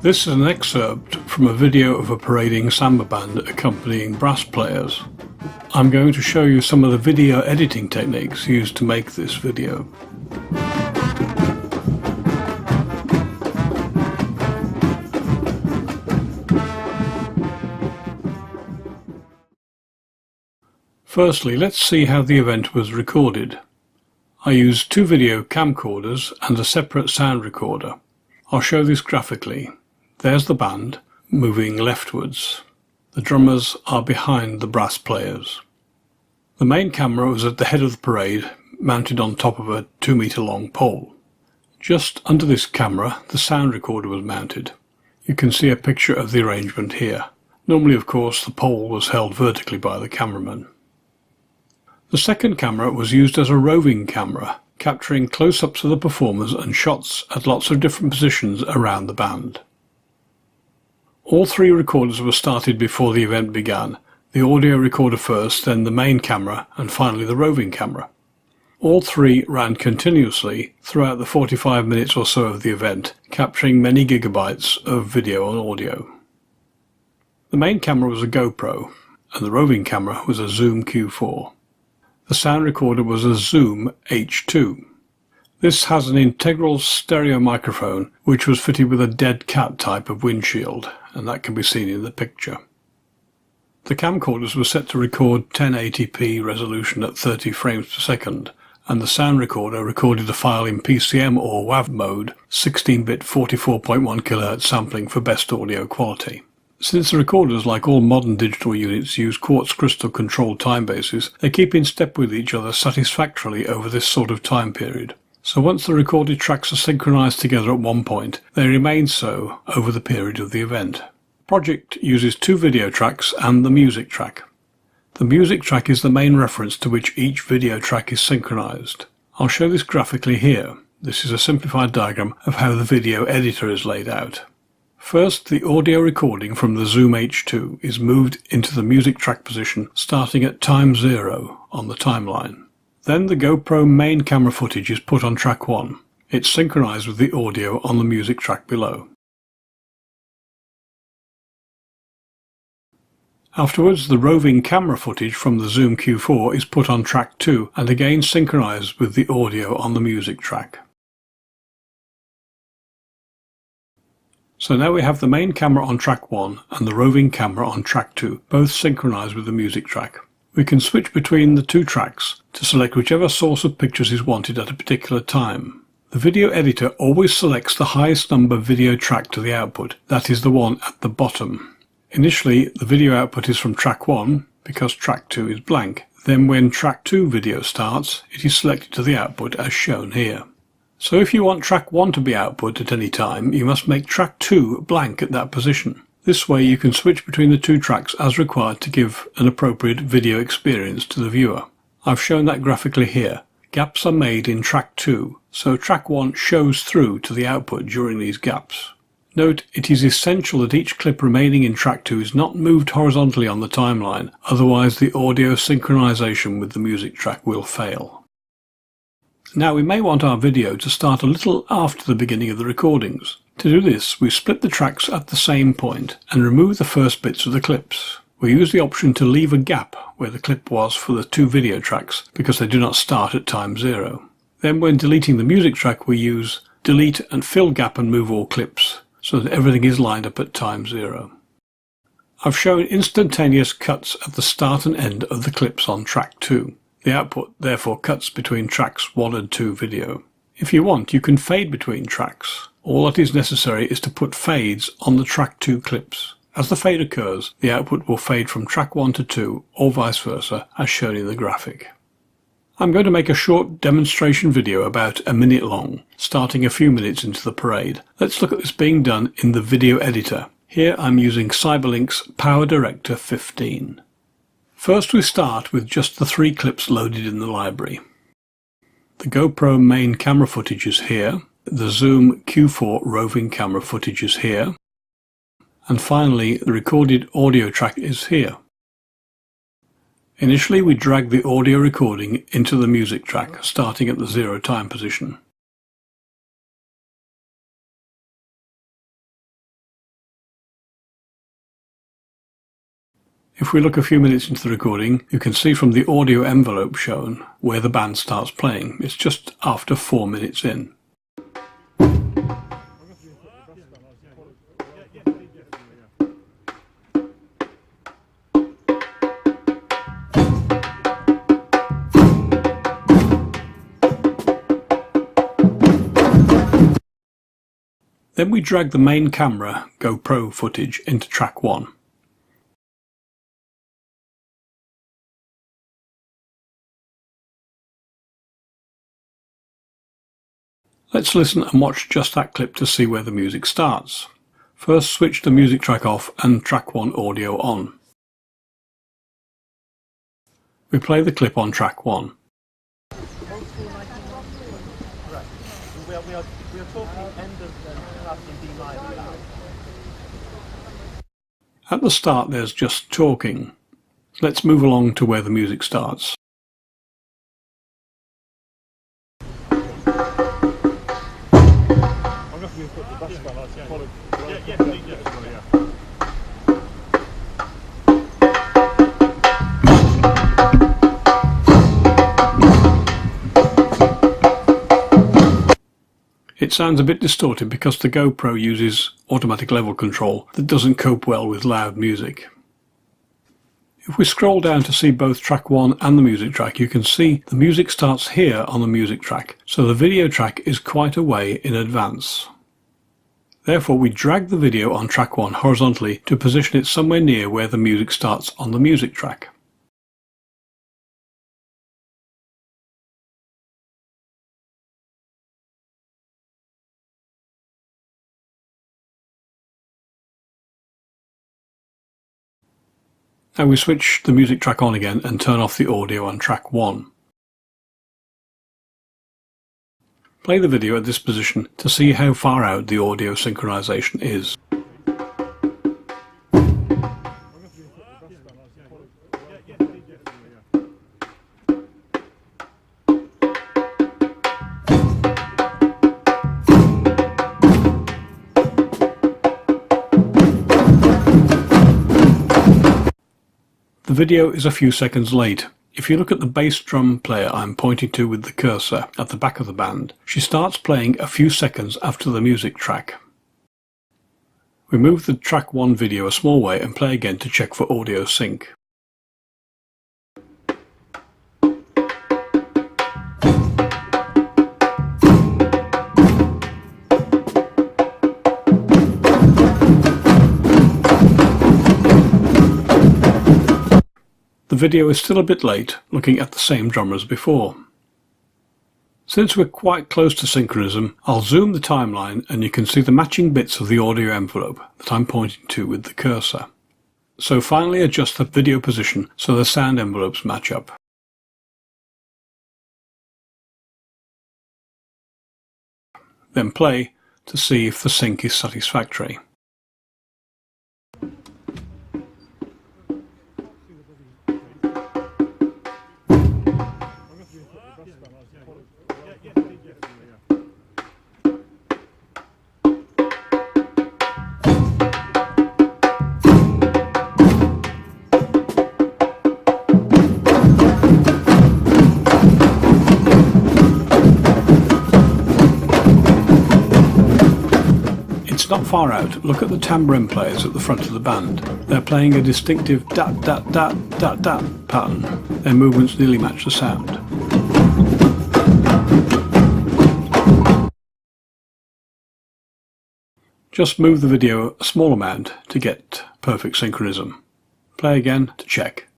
This is an excerpt from a video of a parading samba band accompanying brass players. I'm going to show you some of the video editing techniques used to make this video. Firstly, let's see how the event was recorded. I used two video camcorders and a separate sound recorder. I'll show this graphically. There's the band, moving leftwards. The drummers are behind the brass players. The main camera was at the head of the parade, mounted on top of a 2-metre long pole. Just under this camera, the sound recorder was mounted. You can see a picture of the arrangement here. Normally, of course, the pole was held vertically by the cameraman. The second camera was used as a roving camera, capturing close-ups of the performers and shots at lots of different positions around the band. All three recorders were started before the event began, the audio recorder first, then the main camera, and finally the roving camera. All three ran continuously throughout the 45 minutes or so of the event, capturing many gigabytes of video and audio. The main camera was a GoPro, and the roving camera was a Zoom Q4. The sound recorder was a Zoom H2. This has an integral stereo microphone which was fitted with a dead cat type of windshield, and that can be seen in the picture. The camcorders were set to record 1080p resolution at 30 frames per second, and the sound recorder recorded a file in PCM or WAV mode, 16-bit 44.1 kHz sampling for best audio quality. Since the recorders, like all modern digital units, use quartz crystal controlled time bases, they keep in step with each other satisfactorily over this sort of time period. So once the recorded tracks are synchronized together at one point, they remain so over the period of the event. The project uses two video tracks and the music track. The music track is the main reference to which each video track is synchronized. I'll show this graphically here. This is a simplified diagram of how the video editor is laid out. First, the audio recording from the Zoom H2 is moved into the music track position starting at time 0 on the timeline. Then the GoPro main camera footage is put on track 1. It's synchronized with the audio on the music track below. Afterwards, the roving camera footage from the Zoom Q4 is put on track 2 and again synchronized with the audio on the music track. So now we have the main camera on track 1 and the roving camera on track 2, both synchronized with the music track. We can switch between the two tracks to select whichever source of pictures is wanted at a particular time. The video editor always selects the highest number video track to the output, that is the one at the bottom. Initially, the video output is from track 1 because track 2 is blank. Then when track 2 video starts, it is selected to the output as shown here. So if you want track 1 to be output at any time, you must make track 2 blank at that position. This way you can switch between the two tracks as required to give an appropriate video experience to the viewer. I've shown that graphically here. Gaps are made in track 2, so track 1 shows through to the output during these gaps. Note, it is essential that each clip remaining in track 2 is not moved horizontally on the timeline, otherwise the audio synchronization with the music track will fail. Now we may want our video to start a little after the beginning of the recordings. To do this, we split the tracks at the same point and remove the first bits of the clips. We use the option to leave a gap where the clip was for the two video tracks because they do not start at time 0. Then when deleting the music track, we use delete and fill gap and move all clips so that everything is lined up at time 0. I've shown instantaneous cuts at the start and end of the clips on track 2. The output therefore cuts between tracks 1 and 2 video. If you want, you can fade between tracks. All that is necessary is to put fades on the track 2 clips. As the fade occurs, the output will fade from track 1 to 2, or vice versa, as shown in the graphic. I'm going to make a short demonstration video about a minute long, starting a few minutes into the parade. Let's look at this being done in the video editor. Here I'm using Cyberlink's Power Director 15. First we start with just the 3 clips loaded in the library. The GoPro main camera footage is here, the Zoom Q4 roving camera footage is here, and finally the recorded audio track is here. Initially we drag the audio recording into the music track, starting at the 0 time position. If we look a few minutes into the recording, you can see from the audio envelope shown where the band starts playing. It's just after 4 minutes in. Then we drag the main camera GoPro footage into track 1. Let's listen and watch just that clip to see where the music starts. First, switch the music track off and track 1 audio on. We play the clip on track 1. We are talking end of class in D minor now. At the start there's just talking. Let's move along to where the music starts. It sounds a bit distorted because the GoPro uses automatic level control that doesn't cope well with loud music. If we scroll down to see both track 1 and the music track, you can see the music starts here on the music track, so the video track is quite a way in advance. Therefore we drag the video on track 1 horizontally to position it somewhere near where the music starts on the music track. Now we switch the music track on again and turn off the audio on track 1. Play the video at this position to see how far out the audio synchronization is. The video is a few seconds late. If you look at the bass drum player I'm pointing to with the cursor at the back of the band, she starts playing a few seconds after the music track. We move the track 1 video a small way and play again to check for audio sync. The video is still a bit late, looking at the same drummer as before. Since we're quite close to synchronism, I'll zoom the timeline and you can see the matching bits of the audio envelope that I'm pointing to with the cursor. So finally adjust the video position so the sound envelopes match up. Then play to see if the sync is satisfactory. It's not far out. Look at the tambourine players at the front of the band. They're playing a distinctive dat-dat-dat-dat-dat pattern. Their movements nearly match the sound. Just move the video a small amount to get perfect synchronism. Play again to check.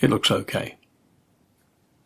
It looks okay.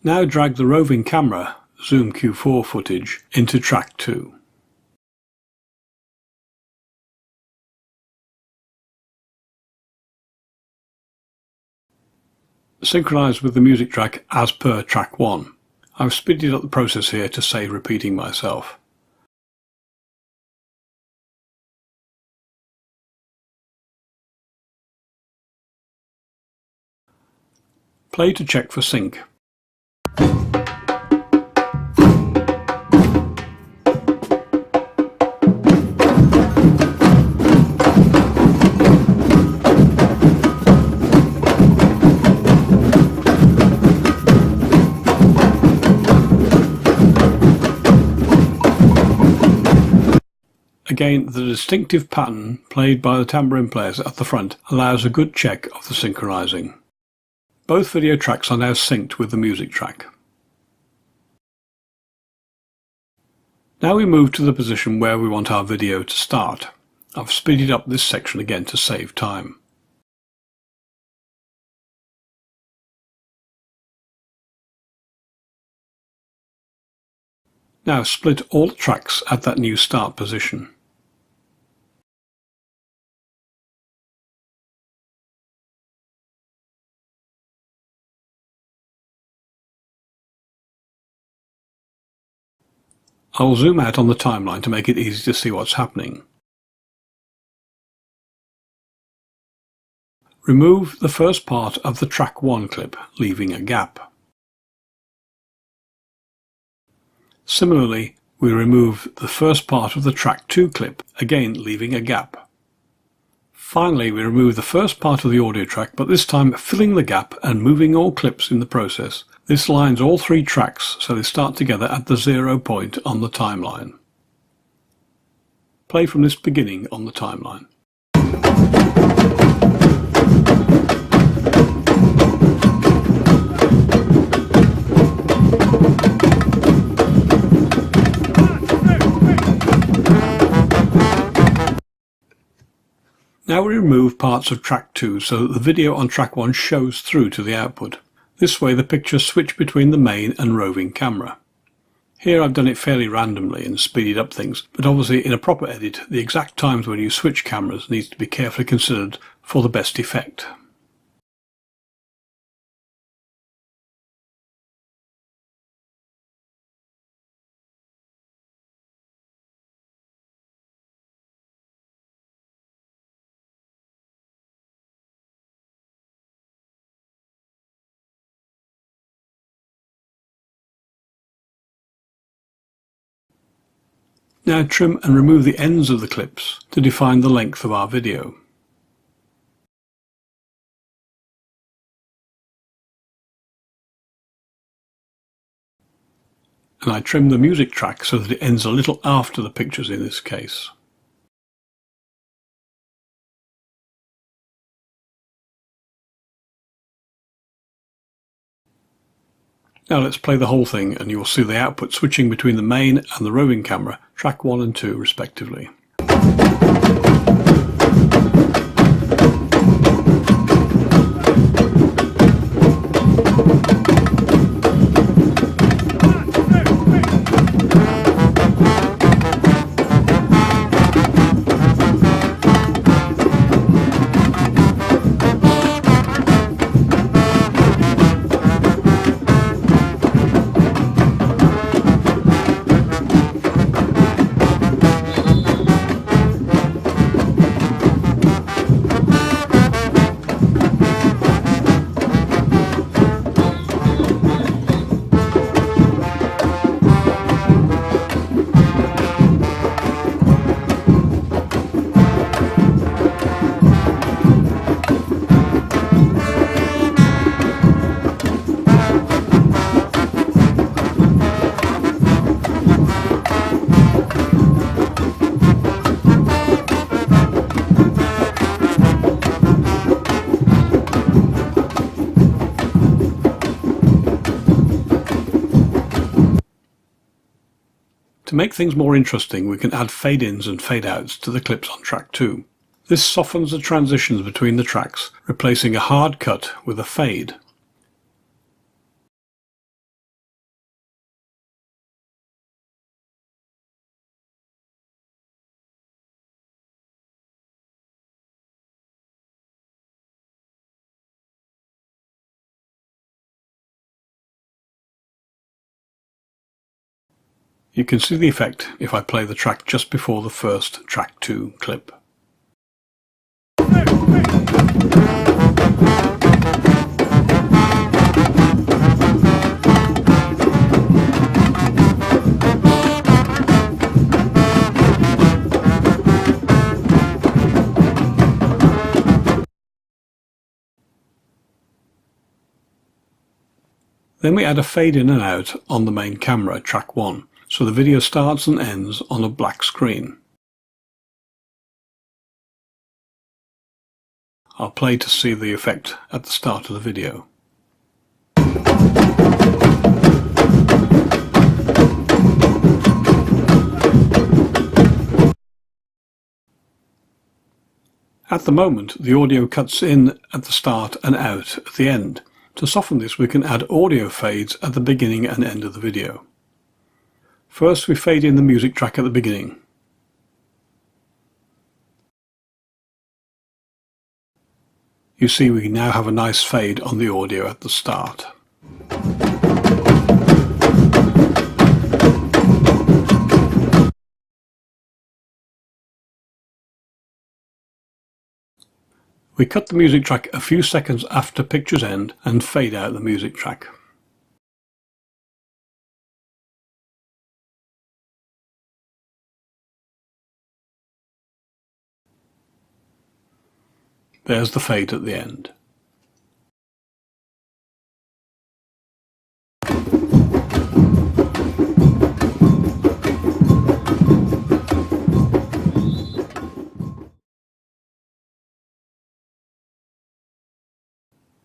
Now drag the roving camera, zoom Q4 footage, into track 2. synchronise with the music track as per track 1. I've speeded up the process here to save repeating myself. Play to check for sync. Again, the distinctive pattern played by the tambourine players at the front allows a good check of the synchronizing. Both video tracks are now synced with the music track. Now we move to the position where we want our video to start. I've speeded up this section again to save time. Now split all the tracks at that new start position. I will zoom out on the timeline to make it easy to see what's happening. Remove the first part of the track 1 clip, leaving a gap. Similarly, we remove the first part of the track 2 clip, again leaving a gap. Finally, we remove the first part of the audio track, but this time filling the gap and moving all clips in the process. This lines all 3 tracks so they start together at the 0 point on the timeline. Play from this beginning on the timeline. Now we remove parts of track 2 so that the video on track 1 shows through to the output. This way the pictures switch between the main and roving camera. Here I've done it fairly randomly and speeded up things, but obviously in a proper edit the exact times when you switch cameras needs to be carefully considered for the best effect. Now trim and remove the ends of the clips to define the length of our video. And I trim the music track so that it ends a little after the pictures in this case. Now let's play the whole thing and you will see the output switching between the main and the roving camera, track 1 and 2 respectively. To make things more interesting, we can add fade-ins and fade-outs to the clips on track 2. This softens the transitions between the tracks, replacing a hard cut with a fade. You can see the effect if I play the track just before the first track 2 clip. Then we add a fade in and out on the main camera, track 1, so the video starts and ends on a black screen. I'll play to see the effect at the start of the video. At the moment, the audio cuts in at the start and out at the end. To soften this, we can add audio fades at the beginning and end of the video. First, we fade in the music track at the beginning. You see we now have a nice fade on the audio at the start. We cut the music track a few seconds after picture's end and fade out the music track. There's the fade at the end.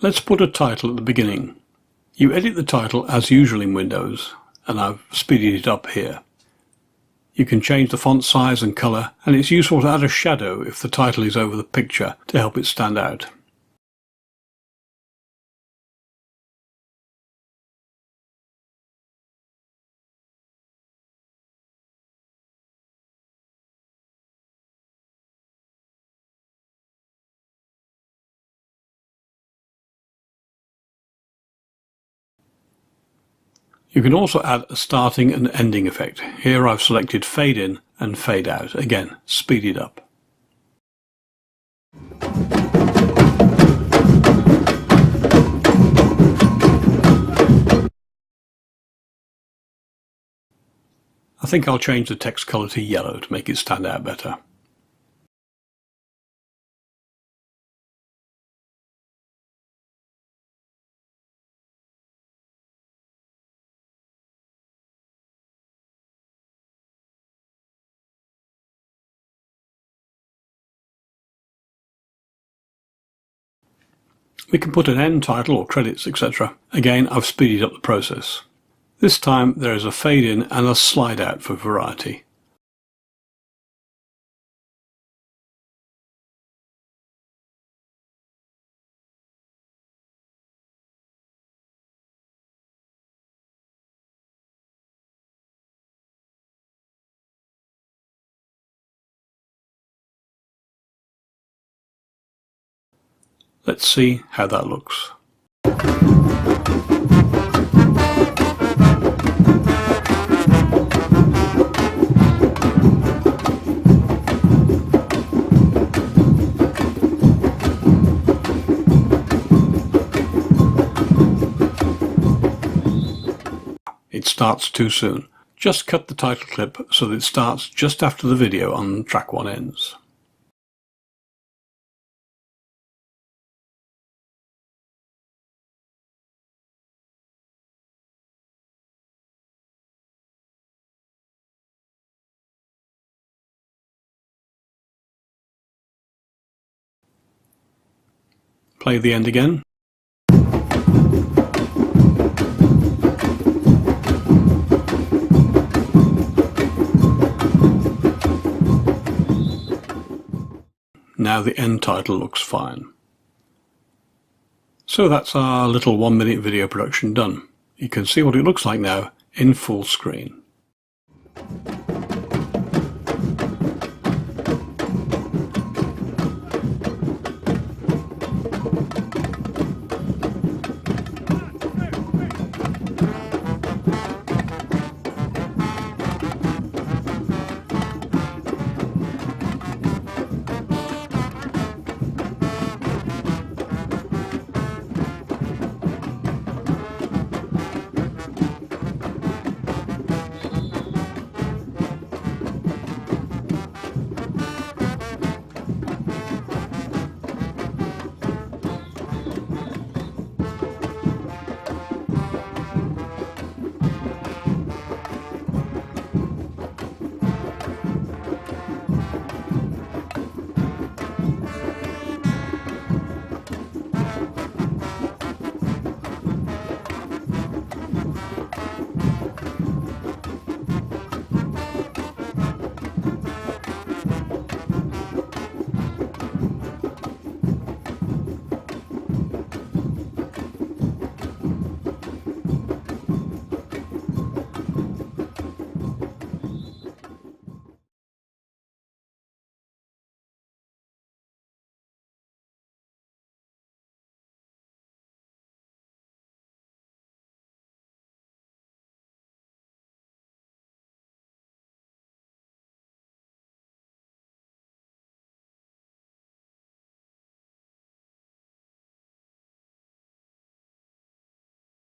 Let's put a title at the beginning. You edit the title as usual in Windows, and I've speeded it up here. You can change the font size and colour, and it's useful to add a shadow if the title is over the picture to help it stand out. You can also add a starting and ending effect. Here I've selected fade in and fade out, again speeded up. I think I'll change the text colour to yellow to make it stand out better. We can put an end title or credits, etc. Again, I've speeded up the process. This time there is a fade in and a slide out for variety. Let's see how that looks. It starts too soon. Just cut the title clip so that it starts just after the video on track 1 ends. Play the end again. Now the end title looks fine. So that's our little 1-minute video production done. You can see what it looks like now in full screen.